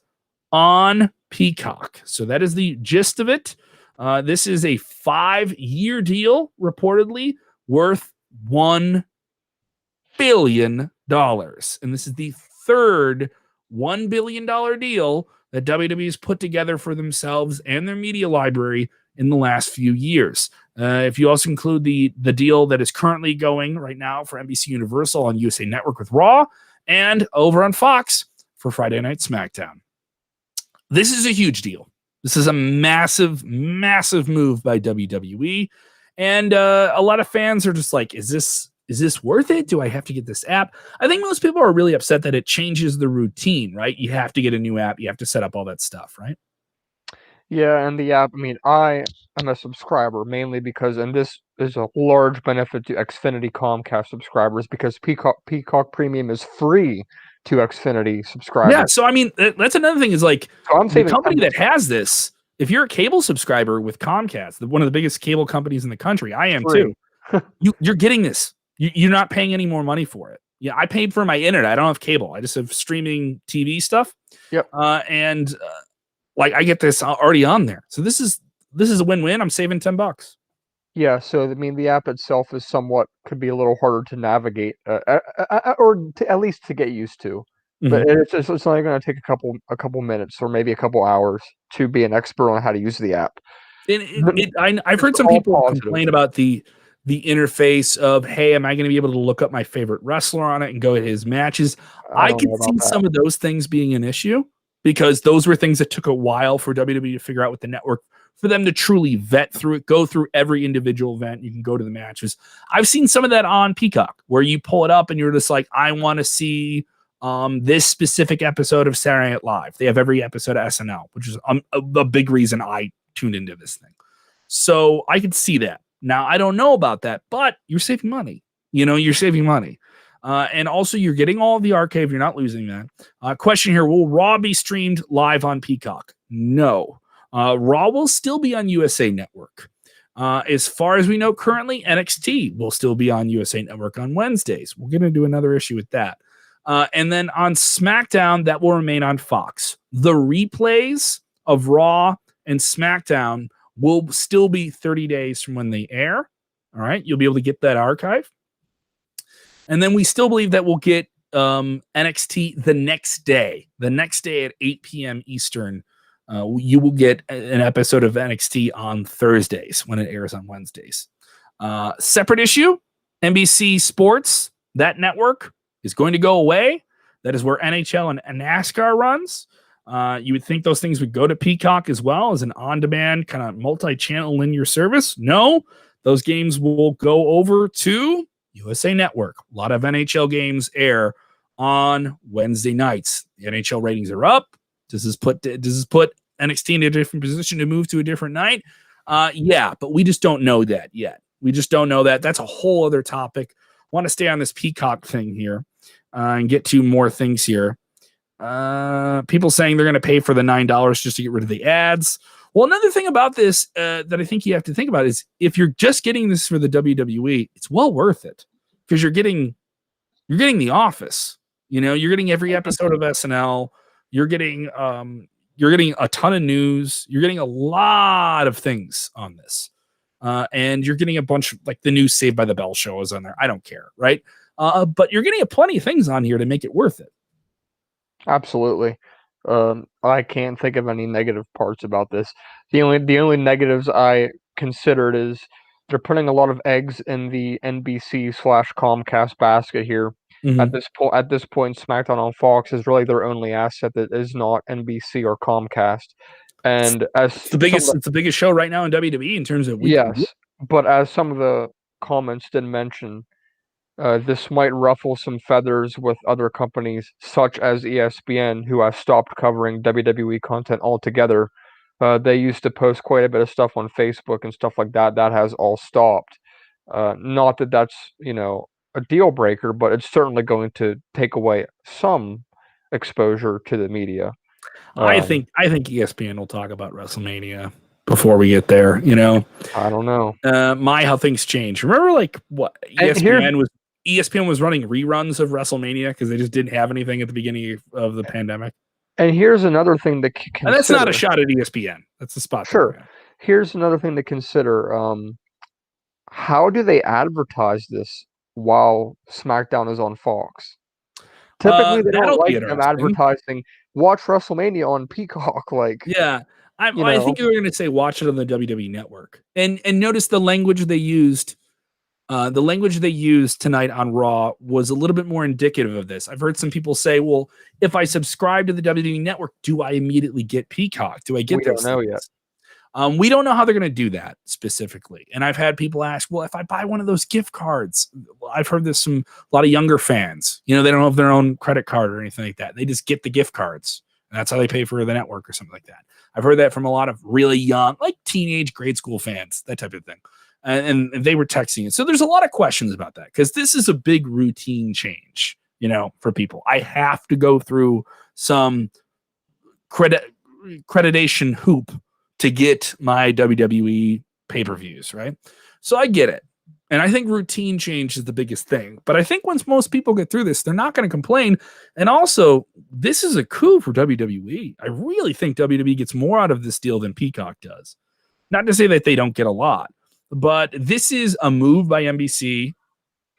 on Peacock. So that is the gist of it. This is a 5-year deal, reportedly, worth $1 billion. And this is the third $1 billion deal that WWE's put together for themselves and their media library in the last few years. If you also include the deal that is currently going right now for NBC Universal on USA Network with Raw and over on Fox for Friday Night SmackDown. This is a huge deal. This is a massive, massive move by WWE. And a lot of fans are just like, is this worth it? Do I have to get this app? I think most people are really upset that it changes the routine, right? You have to get a new app. You have to set up all that stuff, right? Yeah, and the app, I mean, I am a subscriber mainly because, and this is a large benefit to Xfinity Comcast subscribers because Peacock Premium is free to Xfinity subscribers. Yeah, so I mean, that's another thing is like So I'm the saving company 10 that has this, if you're a cable subscriber with Comcast, one of the biggest cable companies in the country, I am free. too, you're getting this. You're not paying any more money for it. Yeah, I paid for my internet. I don't have cable. I just have streaming TV stuff. Yep. Like I get this already on there. So this is a win-win. I'm saving $10. Yeah, so I mean, the app itself is could be a little harder to navigate, or at least to get used to. But it's only going to take a couple minutes or maybe a couple hours to be an expert on how to use the app. I've heard some people complain about the interface of, hey, am I going to be able to look up my favorite wrestler on it and go at his matches? I could see some of those things being an issue because those were things that took a while for WWE to figure out with the network, for them to truly vet through it, go through every individual event. You can go to the matches. I've seen some of that on Peacock where you pull it up and you're just like, I want to see this specific episode of Saturday Night Live. They have every episode of SNL, which is a big reason I tuned into this thing. So I could see that. Now, I don't know about that, but you're saving money. You're saving money. And also, you're getting all of the archive. You're not losing that. Question here, will Raw be streamed live on Peacock? No. Raw will still be on USA Network. As far as we know currently, NXT will still be on USA Network on Wednesdays. We're going to do another issue with that. And then on SmackDown, that will remain on Fox. The replays of Raw and SmackDown will still be 30 days from when they air. All right. You'll be able to get that archive. And then we still believe that we'll get NXT the next day at 8 p.m. Eastern. You will get an episode of NXT on Thursdays when it airs on Wednesdays. Separate issue, NBC Sports, that network is going to go away. That is where NHL and NASCAR runs. You would think those things would go to Peacock as well as an on-demand kind of multi-channel linear service. No, those games will go over to USA Network. A lot of NHL games air on Wednesday nights. The NHL ratings are up. Does this put NXT in a different position to move to a different night? Yeah, but we just don't know that yet. We just don't know that. That's a whole other topic. Want to stay on this Peacock thing here and get to more things here. People saying they're going to pay for the $9 just to get rid of the ads. Well, another thing about this that I think you have to think about is if you're just getting this for the WWE, it's well worth it because you're getting The Office. You're getting every episode of SNL. You're getting a ton of news. You're getting a lot of things on this. And you're getting a bunch of like the new Saved by the Bell show is on there. I don't care, right? But you're getting plenty of things on here to make it worth it. Absolutely. I can't think of any negative parts about this. The only negatives I considered is they're putting a lot of eggs in the NBC/Comcast basket here. Mhm. At this point, SmackDown on Fox is really their only asset that is not NBC or Comcast. And as It's some of the the biggest show right now in WWE in terms of weekly. yes, but as some of the comments did mention, this might ruffle some feathers with other companies, such as ESPN, who has stopped covering WWE content altogether. They used to post quite a bit of stuff on Facebook and stuff like that. That has all stopped. Not that that's, a deal breaker, but it's certainly going to take away some exposure to the media. I think ESPN will talk about WrestleMania before we get there. I don't know. How things change. Remember, like what And here, ESPN was running reruns of WrestleMania because they just didn't have anything at the beginning of the pandemic. and here's another thing to consider. And that's not a shot at ESPN. That's the spot. Sure. Here's another thing to consider. How do they advertise this while SmackDown is on Fox? Typically, they don't like them advertising, watch WrestleMania on Peacock. Like, yeah, I think you were going to say watch it on the WWE Network, and notice the language they used. The language they used tonight on Raw was a little bit more indicative of this. I've heard some people say, "Well, if I subscribe to the WWE Network, do I immediately get Peacock? Do I get?" We don't know yet. We don't know how they're going to do that specifically. And I've had people ask, well, if I buy one of those gift cards, I've heard this from a lot of younger fans. They don't have their own credit card or anything like that. They just get the gift cards. And that's how they pay for the network or something like that. I've heard that from a lot of really young, like teenage grade school fans, that type of thing. And they were texting it. So there's a lot of questions about that because this is a big routine change, for people. I have to go through some accreditation hoop to get my WWE pay-per-views, right? So I get it. And I think routine change is the biggest thing. But I think once most people get through this, they're not going to complain. And also, this is a coup for WWE. I really think WWE gets more out of this deal than Peacock does. Not to say that they don't get a lot, but this is a move by NBC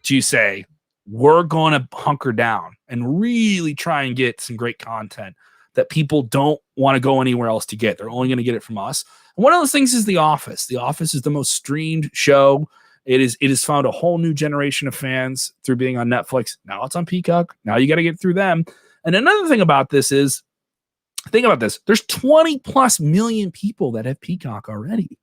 to say, we're going to hunker down and really try and get some great content that people don't want to go anywhere else to get. They're only going to get it from us. And one of those things is The Office. The Office is the most streamed show. It has found a whole new generation of fans through being on Netflix. Now it's on Peacock. Now you got to get through them. And another thing about this is, think about this. There's 20 plus million people that have Peacock already.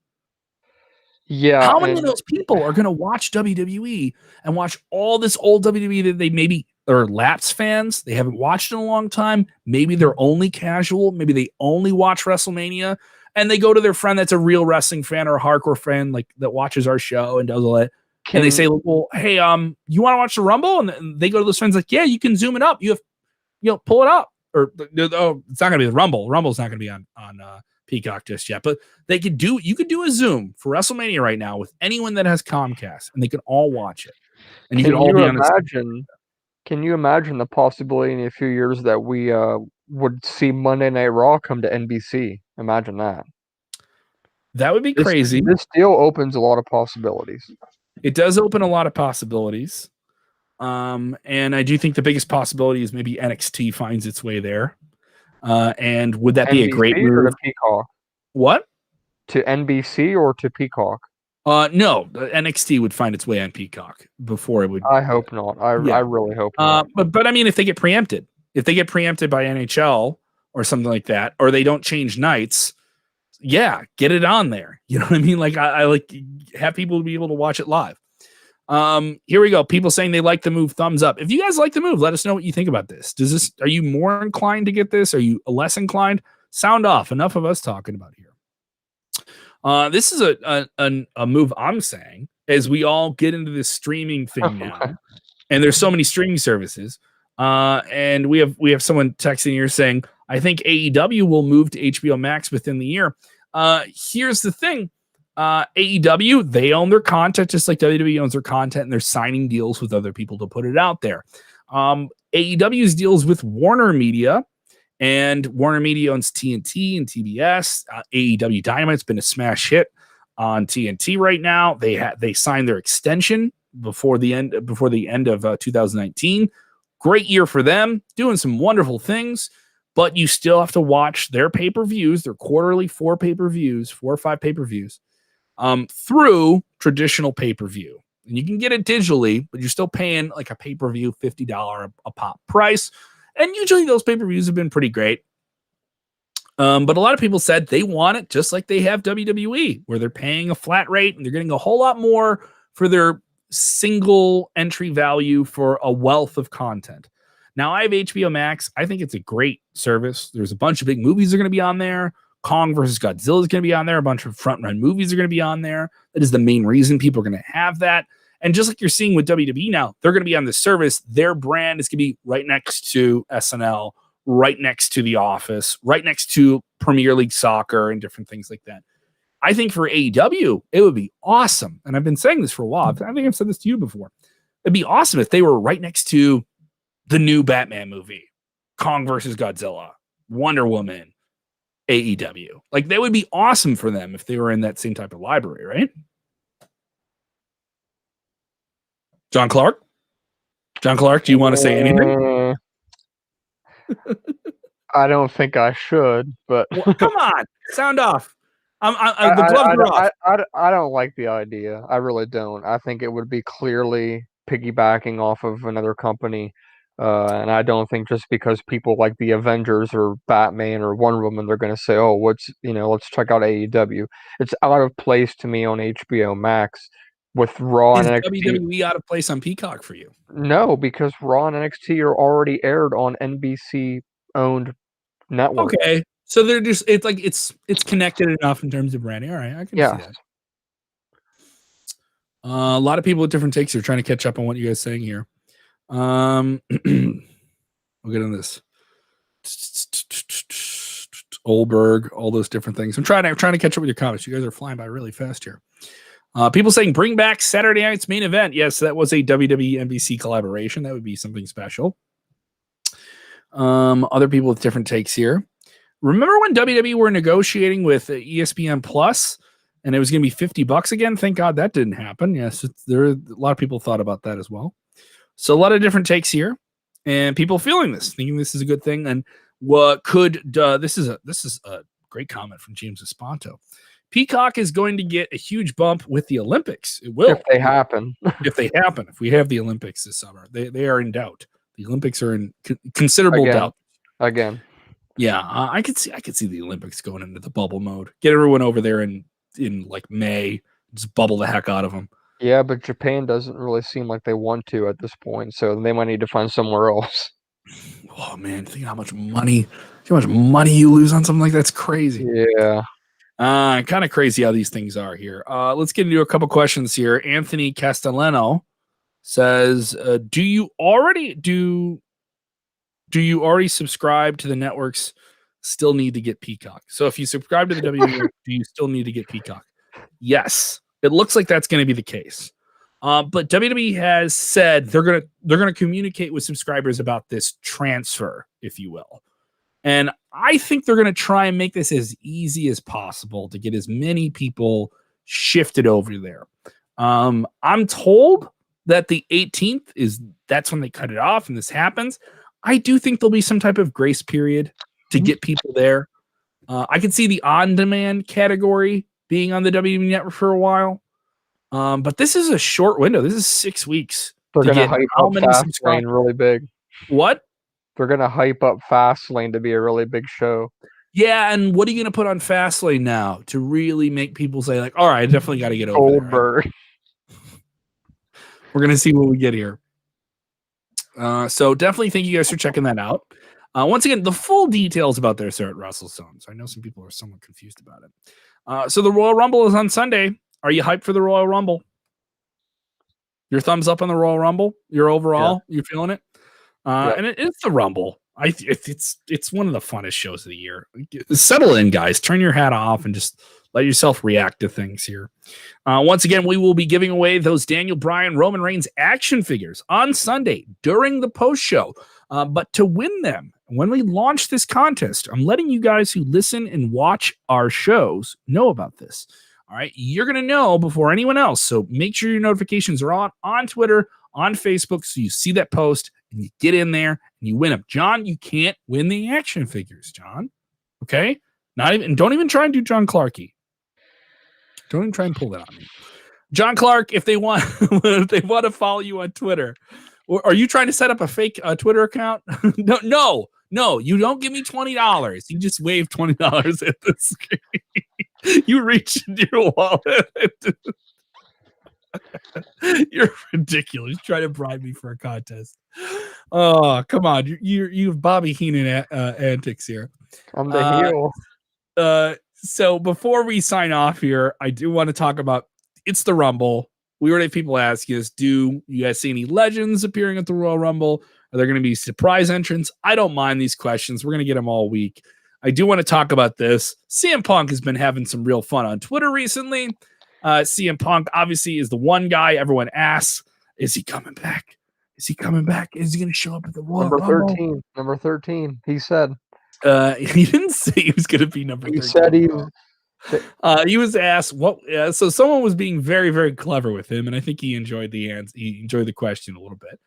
Yeah. How many of those people are going to watch WWE and watch all this old WWE that they maybe are lapsed fans? They haven't watched in a long time. Maybe they're only casual. Maybe they only watch WrestleMania and they go to their friend that's a real wrestling fan or a hardcore fan, like that watches our show and does all that. And they say, well, hey, you want to watch the Rumble? And they go to those friends like, yeah, you can zoom it up. Pull it up. Or, oh, it's not going to be the Rumble. Rumble's not going to be on Peacock just yet, but you could do a Zoom for WrestleMania right now with anyone that has Comcast, and they can all watch it. And you can all be on. Can you imagine the possibility in a few years that we would see Monday Night Raw come to NBC? Imagine that. That would be crazy. This deal opens a lot of possibilities. It does open a lot of possibilities. And I do think the biggest possibility is maybe NXT finds its way there. And would that be a great move? Or to Peacock? What? To NBC or to Peacock? No, NXT would find its way on Peacock before it would. I hope not. I really hope not. But I mean, if they get preempted by NHL or something like that, or they don't change nights, yeah, get it on there. You know what I mean? Like I like have people be able to watch it live. Here we go. People saying they like the move. Thumbs up. If you guys like the move, let us know what you think about this. Are you more inclined to get this? Are you less inclined? Sound off. Enough of us talking about here. This is a move I'm saying as we all get into this streaming thing now, and there's so many streaming services. And we have someone texting here saying, I think AEW will move to HBO Max within the year. Here's the thing. AEW, they own their content just like WWE owns their content, and they're signing deals with other people to put it out there. AEW's deals with Warner Media, and Warner Media owns TNT and TBS. AEW Dynamite's been a smash hit on TNT right now. They signed their extension before the end of 2019. Great year for them, doing some wonderful things. but you still have to watch their pay-per-views, their quarterly 4 or 5 pay-per-views, through traditional pay-per-view. And you can get it digitally, but you're still paying like a pay-per-view $50 a pop price. And usually those pay-per-views have been pretty great. But a lot of people said they want it just like they have WWE, where they're paying a flat rate and they're getting a whole lot more for their single entry value for a wealth of content. Now, I have HBO Max. I think it's a great service. There's a bunch of big movies that are going to be on there. Kong versus Godzilla is going to be on there. A bunch of front-run movies are going to be on there. That is the main reason people are going to have that. And just like you're seeing with WWE now, they're going to be on the service. Their brand is going to be right next to SNL, right next to The Office, right next to Premier League Soccer and different things like that. I think for AEW, it would be awesome. And I've been saying this for a while. I think I've said this to you before. It'd be awesome if they were right next to the new Batman movie, Kong versus Godzilla, Wonder Woman, AEW. Like, that would be awesome for them if they were in that same type of library, right? John Clarke? John Clarke, do you want to say anything? I don't think I should, but well, come on, sound off. The gloves are off. I don't like the idea. I really don't. I think it would be clearly piggybacking off of another company, and I don't think just because people like the Avengers or Batman or Wonder Woman, they're going to say, "Oh, let's check out AEW." It's out of place to me on HBO Max with Raw and NXT. Is WWE out of place on Peacock for you? No, because Raw and NXT are already aired on NBC-owned network. Okay, so they're just it's connected enough in terms of branding. All right, I can see that. A lot of people with different takes are trying to catch up on what you guys are saying here. We'll get on this. Goldberg, all those different things. I'm trying to catch up with your comments. You guys are flying by really fast here. People saying bring back Saturday night's main event. Yes, that was a WWE NBC collaboration. That would be something special. Other people with different takes here. Remember when WWE were negotiating with ESPN Plus and it was going to be $50 again? Thank God that didn't happen. Yes, there a lot of people thought about that as well. So a lot of different takes here, and people feeling this, thinking this is a good thing. And what could this is a great comment from James Espanto. Peacock is going to get a huge bump with the Olympics. It will if they happen. If they happen. If we have the Olympics this summer, they are in doubt. The Olympics are in considerable doubt. Again. Yeah, I could see the Olympics going into the bubble mode. Get everyone over there in like May, just bubble the heck out of them. Yeah, but Japan doesn't really seem like they want to at this point, so they might need to find somewhere else. Oh man, think how much money you lose on something like that's crazy. Yeah. Kind of crazy how these things are here. Let's get into a couple questions here. Anthony Castellano says, do you already subscribe to the networks? Still need to get Peacock. So if you subscribe to the WWE, do you still need to get Peacock? Yes, it looks like that's going to be the case. But WWE has said they're gonna communicate with subscribers about this transfer, if you will. And I think they're going to try and make this as easy as possible to get as many people shifted over there. I'm told that the 18th that's when they cut it off and this happens. I do think there'll be some type of grace period to get people there. I could see the on-demand category being on the WWE Network for a while. But this is a short window. This is 6 weeks. They're going to hype up Fastlane really big. What? They're going to hype up Fastlane to be a really big show. Yeah, and what are you going to put on Fastlane now to really make people say, like, all right, I definitely got to get over Goldberg. There, right? We're going to see what we get here. So definitely thank you guys for checking that out. Once again, the full details about this are at WrestleZone. So I know some people are somewhat confused about it. So the Royal Rumble is on Sunday. Are you hyped for the Royal Rumble? Your thumbs up on the Royal Rumble? Your overall? Yeah. You feeling it? And it's the Rumble. It's one of the funnest shows of the year. Settle in, guys. Turn your hat off and just let yourself react to things here. Once again, we will be giving away those Daniel Bryan Roman Reigns action figures on Sunday during the post show. But to win them, when we launch this contest, I'm letting you guys who listen and watch our shows know about this. All right, you're going to know before anyone else. So make sure your notifications are on Twitter, on Facebook so you see that post and you get in there and you win them. John, you can't win the action figures, John. Okay? Don't even try and do John Clarke. Don't even try and pull that on me. John Clarke, if they want to follow you on Twitter, or are you trying to set up a fake Twitter account? No, you don't give me $20. You just wave $20 at the screen. You reach into your wallet. You're ridiculous. Trying to bribe me for a contest. Oh, come on. You have Bobby Heenan antics here. I'm the heel. So before we sign off here, I do want to talk about it's the Rumble. We already have people asking us, do you guys see any legends appearing at the Royal Rumble? Are there going to be surprise entrants? I don't mind these questions. We're going to get them all week. I do want to talk about this. CM Punk has been having some real fun on Twitter recently. CM Punk obviously is the one guy everyone asks, is he coming back? Is he coming back? Is he going to show up at the Royal Rumble? Number 13, he said. He didn't say he was going to be number 13. He said he was asked what. So someone was being very, very clever with him, and I think he enjoyed the answer. He enjoyed the question a little bit,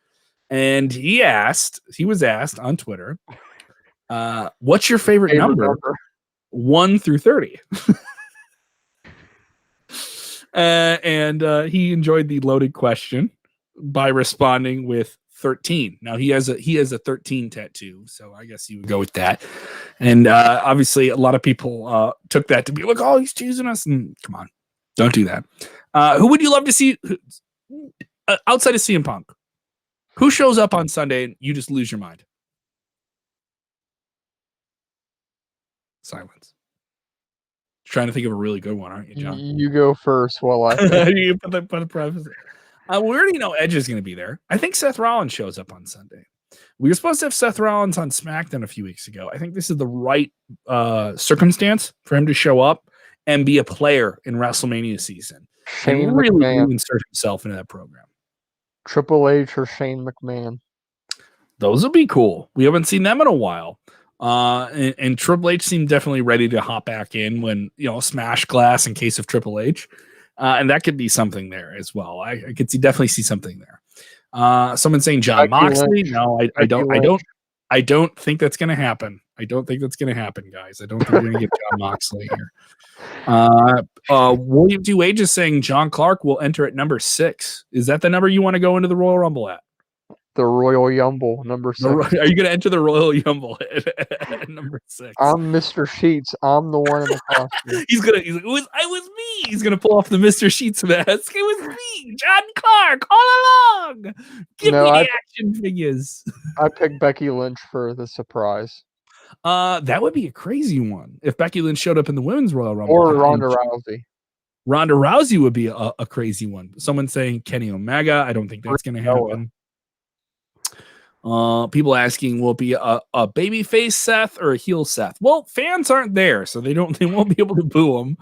and he was asked on Twitter, "What's your favorite number? 1 through 30?" And he enjoyed the loaded question by responding with 13. Now he has a 13 tattoo, so I guess you would go with that. And obviously a lot of people took that to be like, oh, he's teasing us. And come on, don't do that. Who would you love to see outside of CM Punk? Who shows up on Sunday and you just lose your mind? Silence. Trying to think of a really good one, aren't you, John? You go first while I you put the preface. We already know Edge is going to be there. I think Seth Rollins shows up on Sunday. We were supposed to have Seth Rollins on SmackDown a few weeks ago. I think this is the right circumstance for him to show up and be a player in WrestleMania season. Shane and really McMahon. Insert himself into that program. Triple H or Shane McMahon. Those would be cool. We haven't seen them in a while. And Triple H seemed definitely ready to hop back in when, smash glass in case of Triple H. And that could be something there as well. I could definitely see something there. Someone saying John Moxley. No, I don't think that's going to happen. I don't think that's going to happen, guys. I don't think we're going to get John Moxley here. William D. Wage is saying John Clarke will enter at number 6. Is that the number you want to go into the Royal Rumble at? The Royal Yumble, number 6. Are you going to enter the Royal Yumble at number 6? I'm Mr. Sheets. I'm the one in the costume. He's like, it was me. He's going to pull off the Mr. Sheets mask. It was me, John Clarke, all along. Give me the action figures. I picked Becky Lynch for the surprise. That would be a crazy one if Becky Lynch showed up in the Women's Royal Rumble. Or Ronda Rousey. Ronda Rousey would be a crazy one. Someone saying Kenny Omega. I don't think that's going to happen. People asking, will it be a babyface Seth or a heel Seth? Well, fans aren't there, so they won't be able to boo him.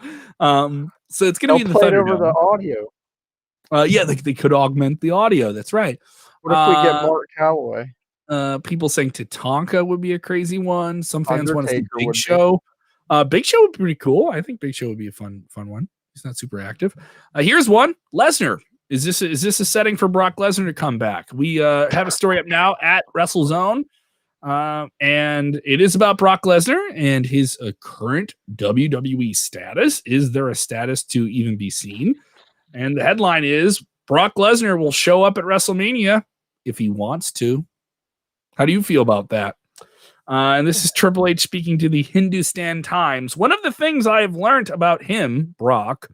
So it's going to be the Thunderdome. Over the audio. Yeah, they could augment the audio. That's right. What if we get Mark Calloway? People saying Tatanka would be a crazy one. Some fans want to see Big would Show. Big Show would be pretty cool. I think Big Show would be a fun one. He's not super active. Here's one. Lesnar. Is this a setting for Brock Lesnar to come back? We have a story up now at WrestleZone, and it is about Brock Lesnar and his current WWE status. Is there a status to even be seen? And the headline is Brock Lesnar will show up at WrestleMania if he wants to. How do you feel about that? And this is Triple H speaking to the Hindustan Times. One of the things I have learned about him, Brock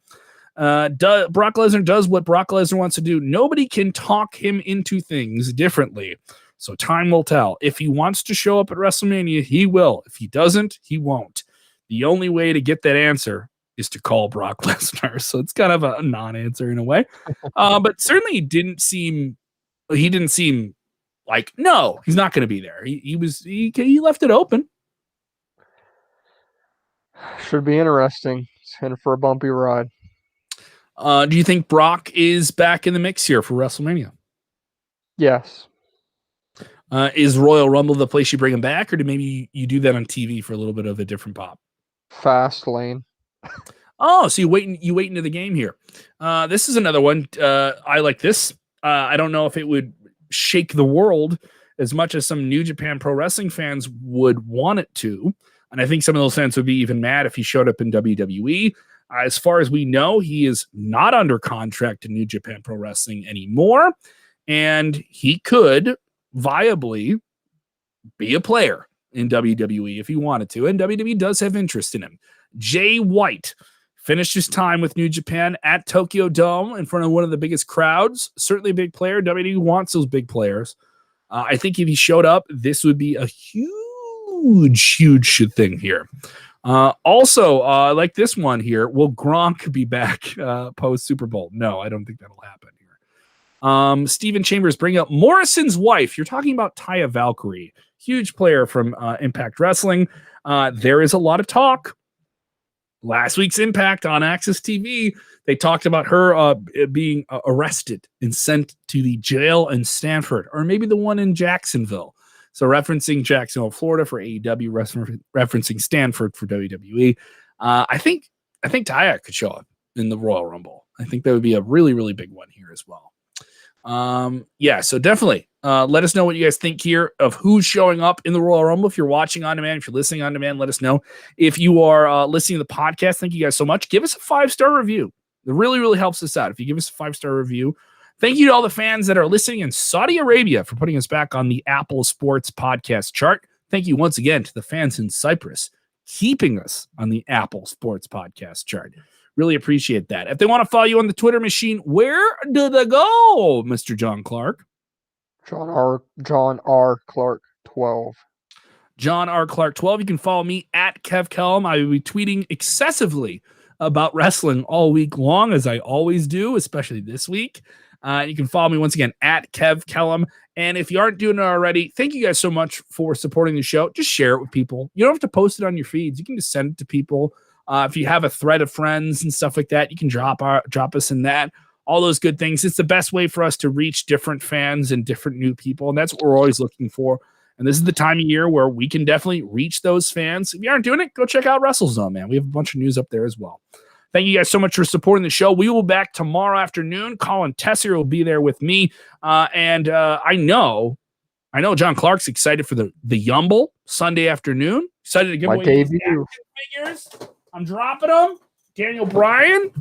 Lesnar does what Brock Lesnar wants to do. Nobody can talk him into things differently. So time will tell. If he wants to show up at WrestleMania, he will. If he doesn't, he won't. The only way to get that answer is to call Brock Lesnar. So it's kind of a non-answer in a way. But certainly he didn't seem like, no, he's not going to be there. He left it open. Should be interesting. It's headed for a bumpy ride. Do you think Brock is back in the mix here for WrestleMania? Yes. Is Royal Rumble the place you bring him back, or do maybe you do that on TV for a little bit of a different pop? Fast lane. Oh, so you wait into the game here. This is another one. I like this. I don't know if it would shake the world as much as some New Japan Pro Wrestling fans would want it to. And I think some of those fans would be even mad if he showed up in WWE. As far as we know, he is not under contract in New Japan Pro Wrestling anymore. And he could viably be a player in WWE if he wanted to. And WWE does have interest in him. Jay White finished his time with New Japan at Tokyo Dome in front of one of the biggest crowds. Certainly a big player. WWE wants those big players. I think if he showed up, this would be a huge thing here. Also, like this one here, will Gronk be back post Super Bowl? No, I don't think that'll happen here. Steven Chambers bring up Morrison's wife. You're talking about Taya Valkyrie, huge player from Impact Wrestling. There is a lot of talk. Last week's Impact on Access TV, they talked about her being arrested and sent to the jail in Stanford, or maybe the one in Jacksonville. So referencing Jacksonville, Florida for AEW, referencing Stanford for WWE. I think Taya could show up in the Royal Rumble. I think that would be a really big one here as well. So definitely let us know what you guys think here of who's showing up in the Royal Rumble. If you're watching on demand, if you're listening on demand, let us know. If you are listening to the podcast, thank you guys so much. Give us a 5-star review. It really helps us out if you give us a 5-star review. Thank you to all the fans that are listening in Saudi Arabia for putting us back on the Apple Sports podcast chart. Thank you once again to the fans in Cyprus keeping us on the Apple Sports podcast chart. Really appreciate that. If they want to follow you on the Twitter machine, where do they go, Mr. John Clarke? John R. Clarke 12. John R. Clarke 12. You can follow me at Kev Kellum. I will be tweeting excessively about wrestling all week long, as I always do, especially this week. You can follow me once again at Kev Kellum. And if you aren't doing it already, thank you guys so much for supporting the show. Just share it with people. You don't have to post it on your feeds. You can just send it to people. If you have a thread of friends and stuff like that, you can drop us in that. All those good things. It's the best way for us to reach different fans and different new people. And that's what we're always looking for. And this is the time of year where we can definitely reach those fans. If you aren't doing it, go check out WrestleZone, man. We have a bunch of news up there as well. Thank you guys so much for supporting the show. We will be back tomorrow afternoon. Colin Tessier will be there with me. And I know John Clark's excited for the Yumble Sunday afternoon. Excited to give away these figures. I'm dropping them. Daniel Bryan's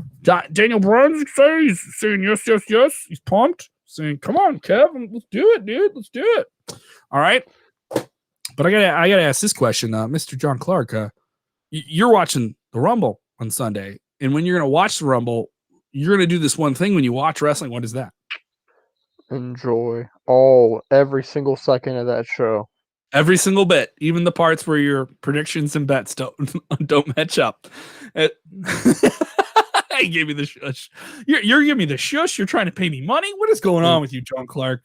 excited. He's saying yes. He's pumped. Saying, come on, Kev, let's do it, dude. Let's do it. All right. But I gotta ask this question, Mr. John Clarke. You're watching the Rumble on Sunday, and when you're gonna watch the Rumble, you're gonna do this one thing when you watch wrestling. What is that? Enjoy every single second of that show. Every single bit, even the parts where your predictions and bets don't match up. I gave me the shush. You're giving me the shush. You're trying to pay me money. What is going on with you, John Clarke?